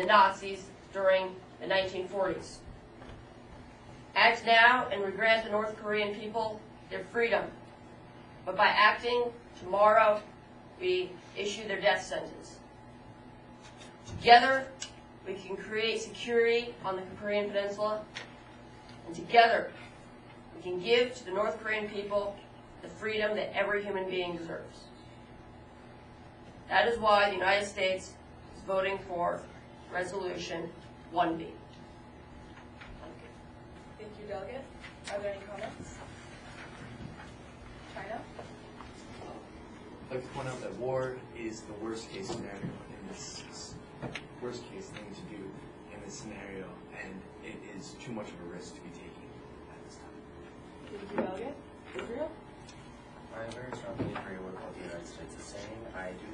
the Nazis during the 1940s. Act now and we grant the North Korean people their freedom. But by acting tomorrow, we issue their death sentence. Together, we can create security on the Korean Peninsula, and together, we can give to the North Korean people the freedom that every human being deserves. That is why the United States is voting for Resolution 1B. Thank you, Delegate. Are there any comments? China? I'd like to point out that war is the worst case scenario in this worst case thing to do in this scenario, and it is too much of a risk to be taking at this time. Thank you, Delegate. Israel? I very strongly agree with what the United States is saying. I do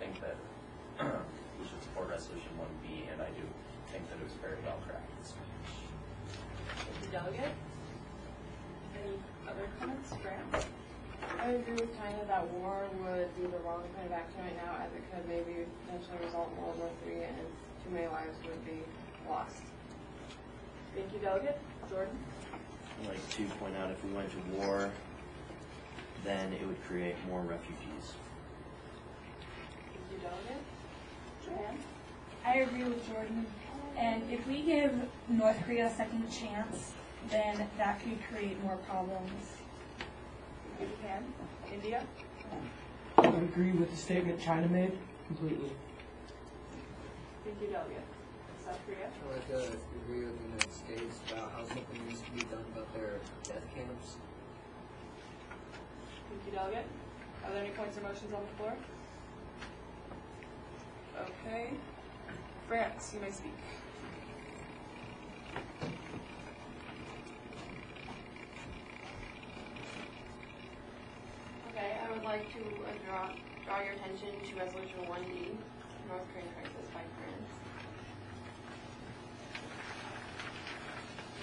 think that we should support Resolution 1B, and I do think that it was very well crafted. Thank you, Delegate. Any other comments? Grant? I agree with China that war would be the wrong kind of action right now, as it could maybe potentially result in World War III, and too many lives would be lost. Thank you, Delegate. Jordan? I'd like to point out if we went to war, then it would create more refugees. Thank you, Delegate. Joanne? I agree with Jordan. And if we give North Korea a second chance, then that could create more problems. Japan? India? I agree with the statement China made completely. Thank you, Delegate. South Korea? I'd like to agree with the United States about how something needs to be done about their death camps. Thank you, Delegate. Are there any points or motions on the floor? Okay. France, you may speak. Okay, I would like to draw your attention to Resolution 1B, North Korean crisis by France.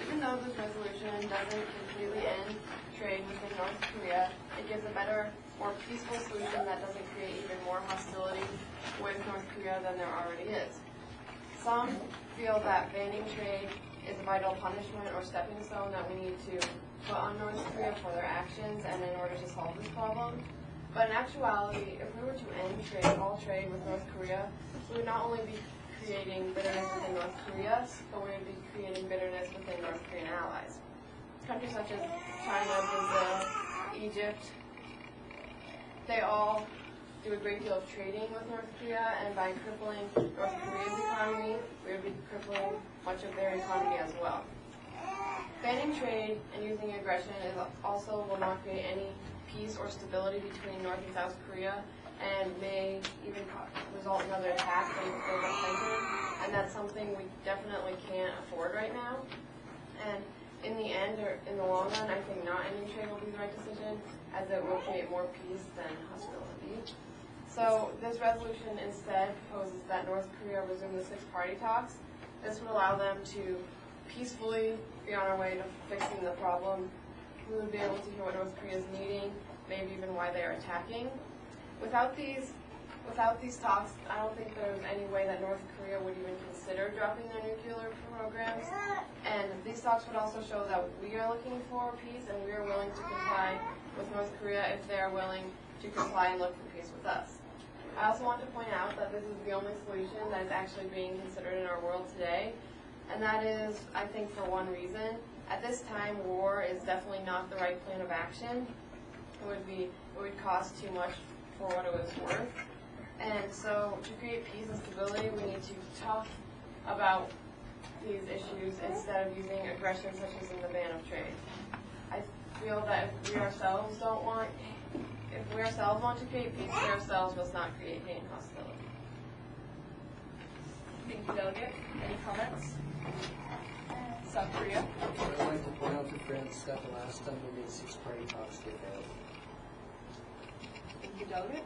Even though this resolution doesn't completely end trade within North Korea, it gives a better, more peaceful solution that doesn't create even more hostility with North Korea than there already is. Some feel that banning trade is a vital punishment or stepping stone that we need to put on North Korea for their actions and in order to solve this problem. But in actuality, if we were to end all trade with North Korea, we would not only be creating bitterness within North Korea, but we would be creating bitterness within North Korean allies. Countries such as China, Brazil, Egypt, they all do a great deal of trading with North Korea, and by crippling North Korea's economy, we would be crippling much of their economy as well. Banning trade and using aggression also will not create any peace or stability between North and South Korea, and may even result in another attack from the global center, and that's something we definitely can't afford right now. And in the end, or in the long run, I think not ending trade will be the right decision, as it will create more peace than hostility. So this resolution instead proposes that North Korea resume the six-party talks. This would allow them to peacefully be on our way to fixing the problem. We would be able to hear what North Korea is needing, maybe even why they are attacking. Without these talks, I don't think there's any way that North Korea would even consider dropping their nuclear programs. And these talks would also show that we are looking for peace and we are willing to comply with North Korea if they are willing to comply and look for peace with us. I also want to point out that this is the only solution that is actually being considered in our world today. And that is, I think, for one reason. At this time, war is definitely not the right plan of action. It would cost too much for what it was worth. And so to create peace and stability, we need to talk about these issues instead of using aggression such as in the ban of trade. I feel that if we ourselves want to create peace, we ourselves must not create hate and hostility. Thank you, Delegate. Any comments? South Korea? I'd like to point out to France that the last time we did six-party talks, they failed. Thank you, Delegate.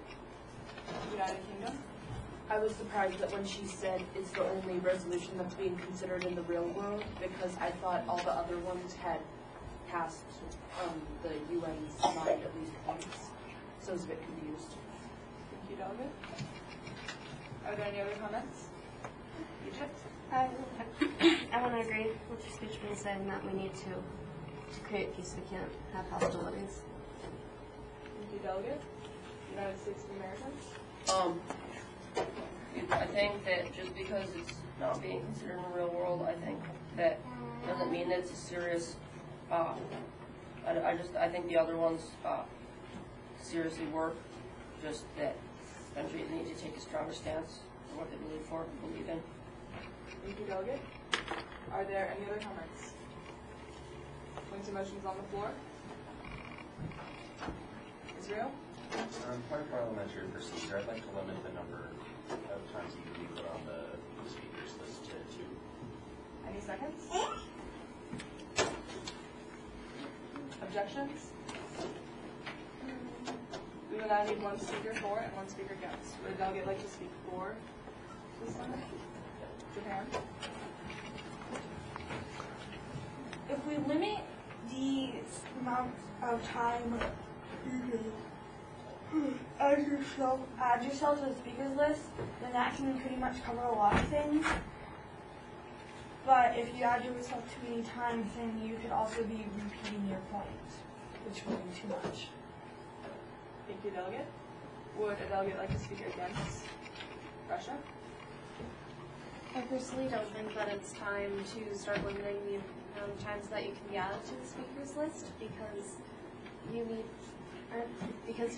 United Kingdom? I was surprised that when she said it's the only resolution that's being considered in the real world, because I thought all the other ones had passed the UN's mind at least once. So I was a bit confused. Thank you, Delegate. Are there any other comments? Egypt. I want to agree with the speech being saying that we need to create peace. We can't have hostilities. Thank you, Delegate. United States of America. I think that just because it's not being considered in the real world, I think that doesn't mean that it's a serious, I think the other ones, seriously work, just that countries need to take a stronger stance on what they believe in. Thank you, Delegate. Are there any other comments? Points and motions on the floor. Israel? Point of parliamentary procedure, I'd like to limit the number of times you can be put on the speakers list to 2. Any seconds? Objections? We will now need one speaker for and one speaker against. Would a delegate like to speak for this one? Japan? If we limit the amount of time add yourself to the speakers list, then that can pretty much cover a lot of things. But if you add yourself too many times, then you could also be repeating your point, which would be too much. Thank you, Delegate. Would a delegate like to speak against Russia? I personally don't think that it's time to start limiting the amount of times that you can be added to the speakers list because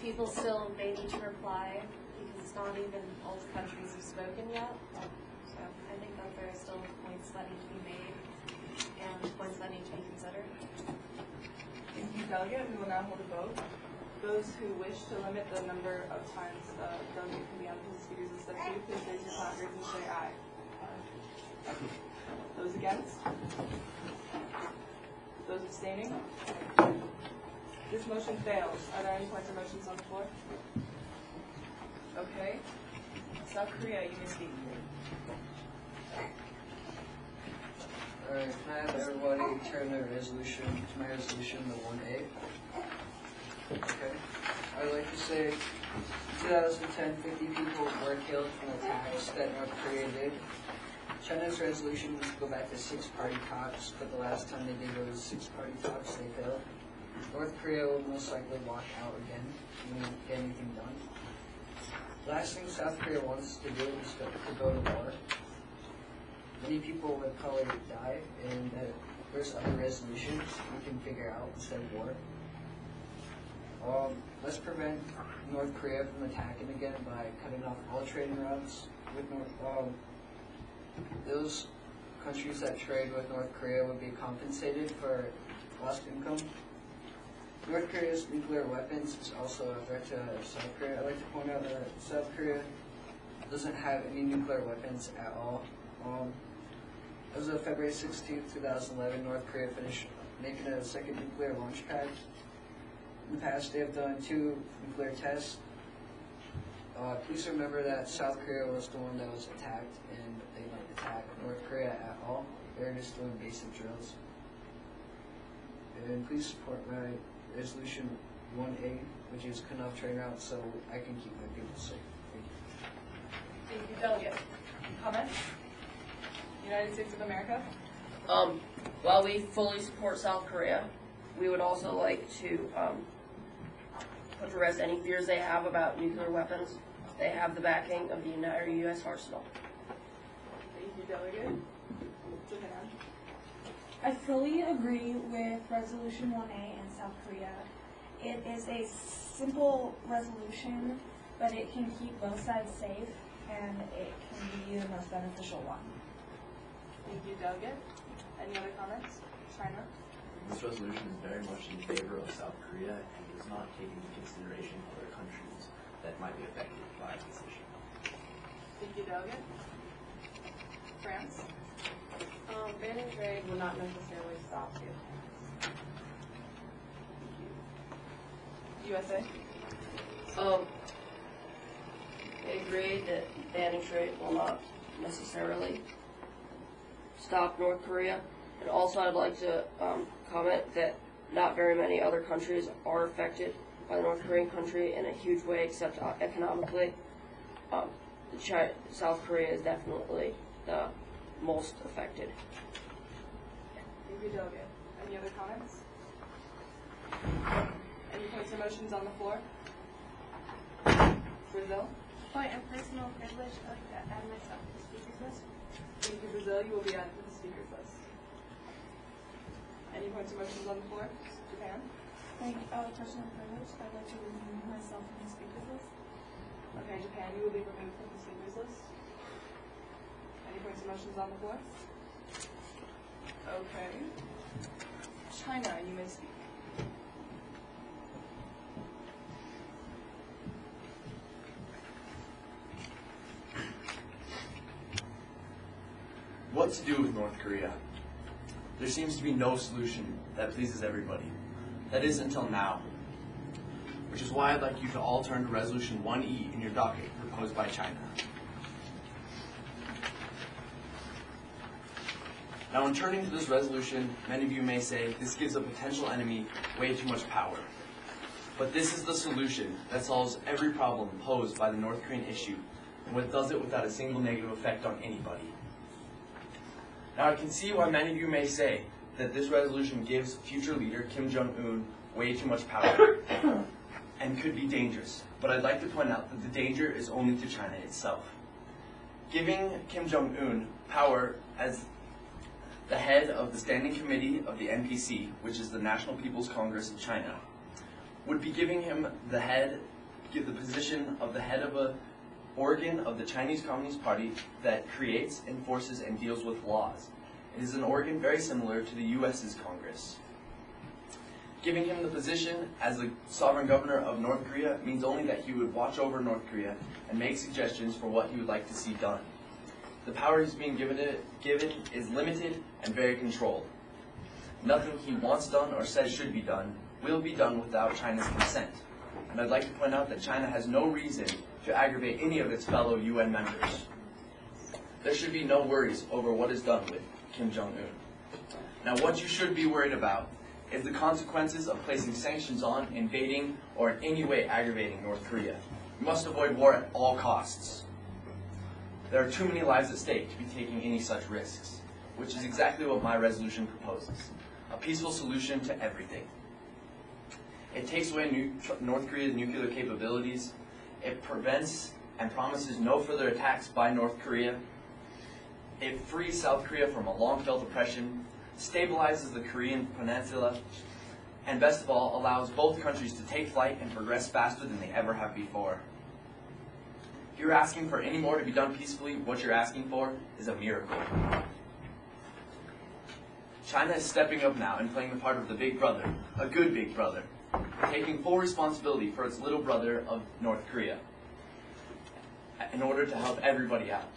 people still may need to reply because it's not even all the countries have spoken yet. So I think that there are still points that need to be made and points that need to be considered. Thank you, Delegate. We will now hold a vote. Those who wish to limit the number of times the delegate can be on the speakers list of 2, please raise your fingers and say aye. Those against? Those abstaining? This motion fails. Are there any points or motions on the floor? Okay. South Korea, you may speak. Alright, can I have everybody turn their resolution to my resolution, the 1A? Okay. I'd like to say, in 2010, 50 people were killed from attacks that North Korea did. China's resolution was to go back to 6-party talks, but the last time they did those 6-party talks, they failed. North Korea will most likely walk out again and won't get anything done. Last thing South Korea wants to do is to go to war. Many people would probably die, and there's other resolutions we can figure out instead of war. Let's prevent North Korea from attacking again by cutting off all trading routes with those countries that trade with North Korea would be compensated for lost income. North Korea's nuclear weapons is also a threat to South Korea. I'd like to point out that South Korea doesn't have any nuclear weapons at all. As of February 16, 2011, North Korea finished making a second nuclear launch pad. In the past, they have done 2 nuclear tests. Please remember that South Korea was the one that was attacked, and they didn't attack North Korea at all. They're just doing basic drills. And please support my resolution 1A, which is cutting off train routes so I can keep my people safe. Thank you. Thank you, Delegate. Comments? United States of America? While we fully support South Korea, we would also like to put to rest any fears they have about nuclear weapons. They have the backing of the entire U.S. arsenal. Thank you, Delegate. Japan? I fully agree with Resolution 1A in South Korea. It is a simple resolution, but it can keep both sides safe, and it can be the most beneficial one. Thank you, Delegate. Any other comments? China? This resolution is very much in favor of South Korea and does not take into consideration other countries that might be affected by this issue. Thank you, Delegate. France? Banning trade will not necessarily stop you. USA? I agree that banning trade will not necessarily stop North Korea. And also I'd like to comment that not very many other countries are affected by the North Korean country in a huge way except economically. South Korea is definitely the most affected. Thank you, Delegate. Any other comments? Any points or motions on the floor? Brazil? Point of personal privilege, I'd like to add myself to the speakers list. Thank you, Brazil. You will be added to the speakers list. Any points or motions on the floor? Japan? Thank personal privilege. I'd like to remove myself from the speakers list. Okay, Japan, you will be removed from the speakers list. Any points or motions on the floor? Okay. China, you may speak. What to do with North Korea? There seems to be no solution that pleases everybody. That is until now. Which is why I'd like you to all turn to Resolution 1E in your docket proposed by China. Now in turning to this resolution, many of you may say this gives a potential enemy way too much power. But this is the solution that solves every problem posed by the North Korean issue, and what does it without a single negative effect on anybody. Now I can see why many of you may say that this resolution gives future leader Kim Jong-un way too much power and could be dangerous. But I'd like to point out that the danger is only to China itself. Giving Kim Jong-un power as the head of the Standing Committee of the NPC, which is the National People's Congress of China, would be giving him the position of the head of a organ of the Chinese Communist Party that creates, enforces, and deals with laws. It is an organ very similar to the US's Congress. Giving him the position as the sovereign governor of North Korea means only that he would watch over North Korea and make suggestions for what he would like to see done. The power he's being given is limited and very controlled. Nothing he wants done or says should be done will be done without China's consent. And I'd like to point out that China has no reason to aggravate any of its fellow UN members. There should be no worries over what is done with Kim Jong-un. Now what you should be worried about is the consequences of placing sanctions on, invading, or in any way aggravating North Korea. You must avoid war at all costs. There are too many lives at stake to be taking any such risks, which is exactly what my resolution proposes. A peaceful solution to everything. It takes away North Korea's nuclear capabilities. It prevents and promises no further attacks by North Korea. It frees South Korea from a long-felt oppression, stabilizes the Korean peninsula, and best of all, allows both countries to take flight and progress faster than they ever have before. If you're asking for any more to be done peacefully, what you're asking for is a miracle. China is stepping up now and playing the part of the big brother, a good big brother, taking full responsibility for its little brother of North Korea in order to help everybody out.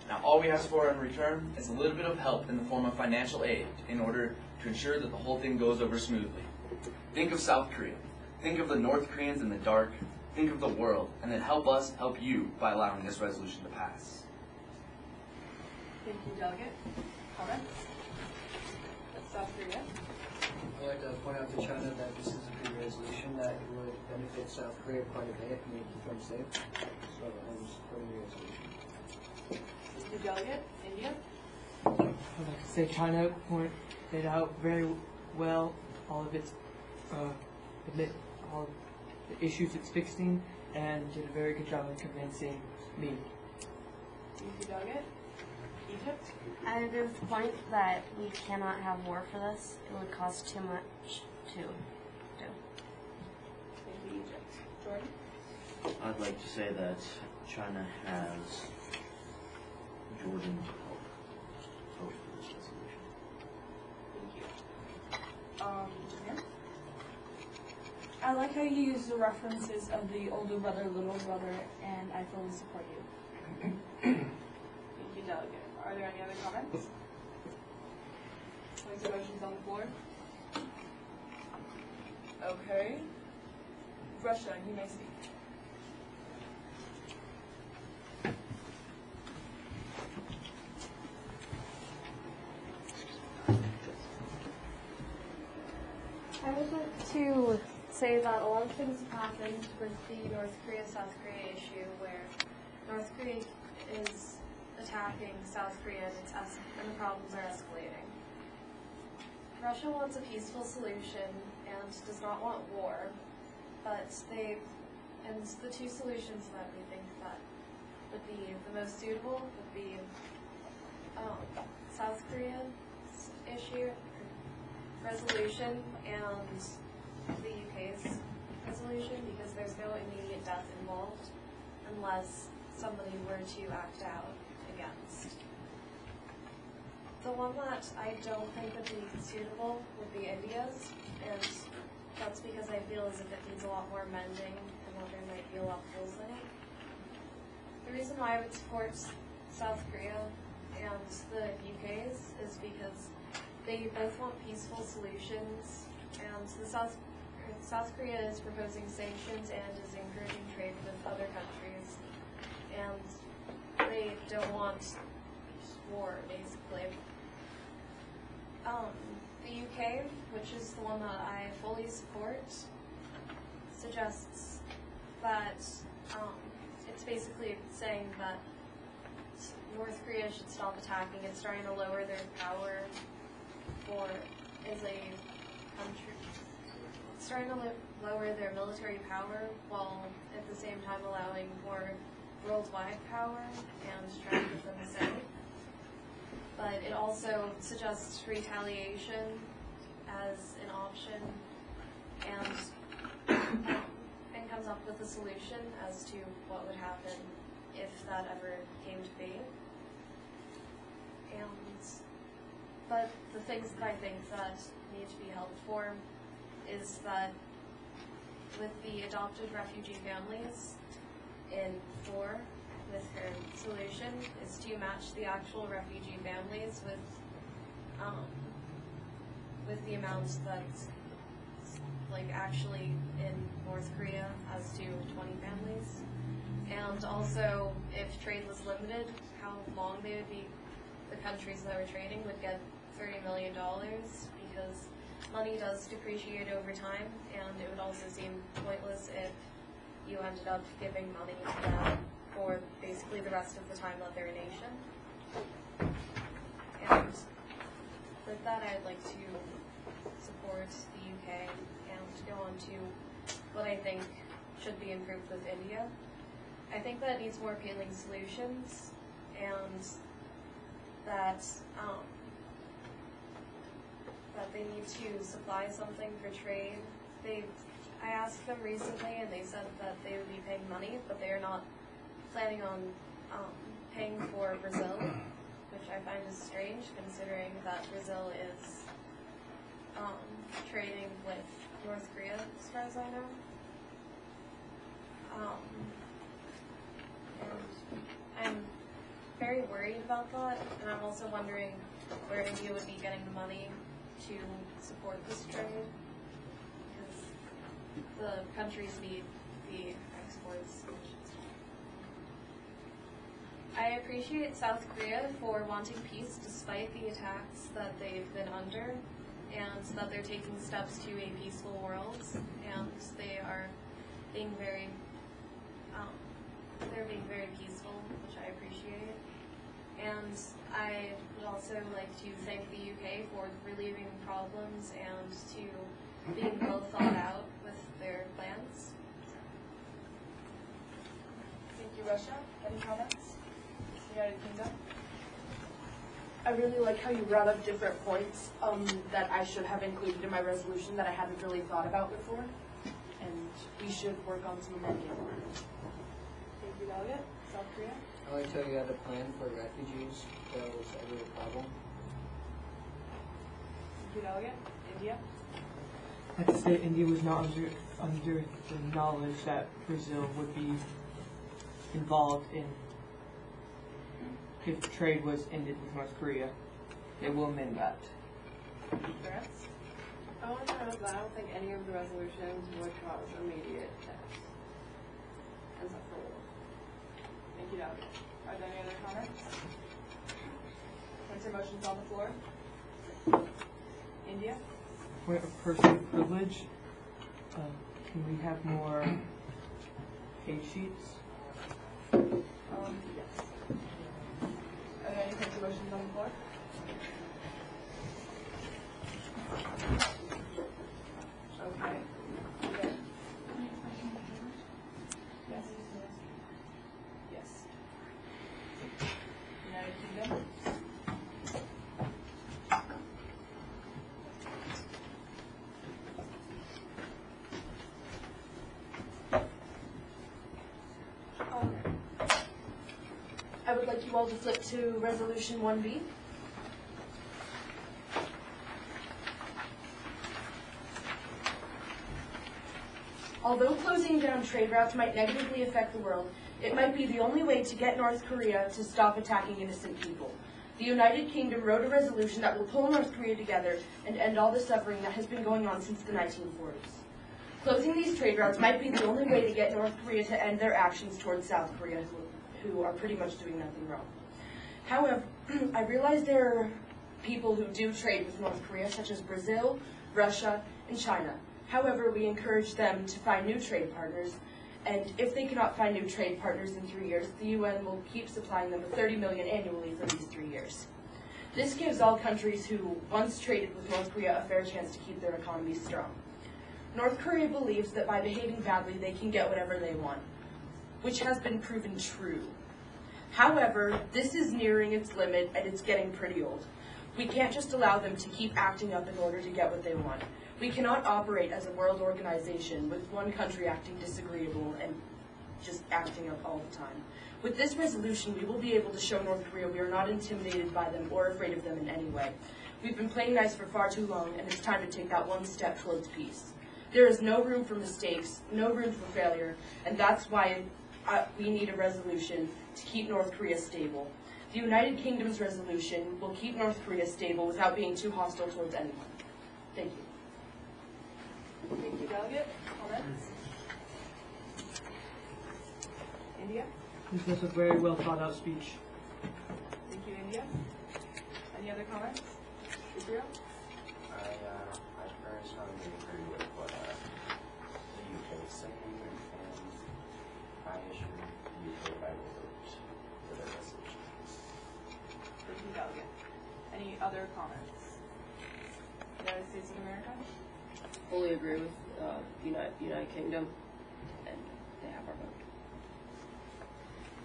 Now all we ask for in return is a little bit of help in the form of financial aid in order to ensure that the whole thing goes over smoothly. Think of South Korea. Think of the North Koreans in the dark. Think of the world, and then help us help you by allowing this resolution to pass. Thank you, Delegate. Comments? South Korea? I'd like to point out to China that this is a good resolution that would benefit South Korea quite a bit and make them safe. So I'm supporting the resolution. Thank you, Delegate. India? I'd like to say China pointed out very well all of its all of the issues it's fixing and did a very good job in convincing me. Thank you, Delegate. Egypt? I agree with the point that we cannot have war for this. It would cost too much to do. Thank you, Egypt. Jordan? I'd like to say that China has Jordan to help vote for this resolution. Thank you. Japan? I like how you use the references of the older brother, little brother, and I fully support you. Thank you, Delegate. Are there any other comments? Points or motions on the floor? Okay. Russia, you may speak. I would like to say that a lot of things have happened with the North Korea-South Korea issue where North Korea is attacking South Korea and the problems are escalating. Russia wants a peaceful solution and does not want war, but and the two solutions that we think that would be the most suitable would be South Korea's issue resolution and the UK's resolution, because there's no immediate death involved unless somebody were to act out against. The one that I don't think would be suitable would be India's, and that's because I feel as if it needs a lot more mending and that there might be a lot of holes in it. The reason why I would support South Korea and the UK's is because they both want peaceful solutions, and South Korea is proposing sanctions and is encouraging trade with other countries, and they don't want war, basically. The UK, which is the one that I fully support, suggests that it's basically saying that North Korea should stop attacking. It's trying to lower their power as a country. It's trying to lower their military power while at the same time allowing more worldwide power and trying to keep them safe. But it also suggests retaliation as an option and comes up with a solution as to what would happen if that ever came to be. But the things that I think that need to be held for is that with the adopted refugee families in 4, with her solution is to match the actual refugee families with the amounts that's like actually in North Korea as to 20 families. And also, if trade was limited, how long they would be, the countries that were trading would get $30 million, because money does depreciate over time, and it would also seem pointless if you ended up giving money to them for basically the rest of the time that they're a nation. And with that, I'd like to support the UK and go on to what I think should be improved with India. I think that it needs more appealing solutions, and that they need to supply something for trade. I asked them recently, and they said that they would be paying money, but they are not planning on paying for Brazil, which I find is strange, considering that Brazil is trading with North Korea, as far as I know. And I'm very worried about that, and I'm also wondering where India would be getting the money to support this trade, because the countries need the exports. I appreciate South Korea for wanting peace despite the attacks that they've been under, and that they're taking steps to a peaceful world, and they are being very peaceful, which I appreciate. And I would also like to thank the UK for relieving problems and to being well thought out with their plans. Thank you, Russia. Any comments? United Kingdom? I really like how you brought up different points that I should have included in my resolution that I hadn't really thought about before, and we should work on some of them again. Thank you, Delegate. South Korea? I like how you had a plan for refugees. That was ever a problem. Thank you, Delegate. India? I have to say India was not under the knowledge that Brazil would be involved in if trade was ended with North Korea. They will amend that. France? I want to note that I don't think any of the resolutions would cause immediate death. Except for war. Thank you, Delegate. Are there any other comments? Answer motions on the floor. India? Point of personal privilege. Can we have more page sheets? Yes. The motion's on the floor. Okay. Yes. Yes. United Kingdom. I would like you all to flip to Resolution 1B. Although closing down trade routes might negatively affect the world, it might be the only way to get North Korea to stop attacking innocent people. The United Kingdom wrote a resolution that will pull North Korea together and end all the suffering that has been going on since the 1940s. Closing these trade routes might be the only way to get North Korea to end their actions towards South Korea, who are pretty much doing nothing wrong. However, I realize there are people who do trade with North Korea, such as Brazil, Russia, and China. However, we encourage them to find new trade partners, and if they cannot find new trade partners in 3 years, the UN will keep supplying them with $30 million annually for these 3 years. This gives all countries who once traded with North Korea a fair chance to keep their economies strong. North Korea believes that by behaving badly, they can get whatever they want, which has been proven true. However, this is nearing its limit and it's getting pretty old. We can't just allow them to keep acting up in order to get what they want. We cannot operate as a world organization with one country acting disagreeable and just acting up all the time. With this resolution, we will be able to show North Korea we are not intimidated by them or afraid of them in any way. We've been playing nice for far too long, and it's time to take that one step towards peace. There is no room for mistakes, no room for failure, and that's why we need a resolution to keep North Korea stable. The United Kingdom's resolution will keep North Korea stable without being too hostile towards anyone. Thank you. Thank you, delegate. Comments? India? This was a very well thought out speech. Thank you, India. Any other comments? Israel? I very strongly agree with what the UK is saying, and I assure the UK I will vote for their resolution. Thank you, delegate. Any other comments? United States of America? Fully agree with United Kingdom, and they have our vote.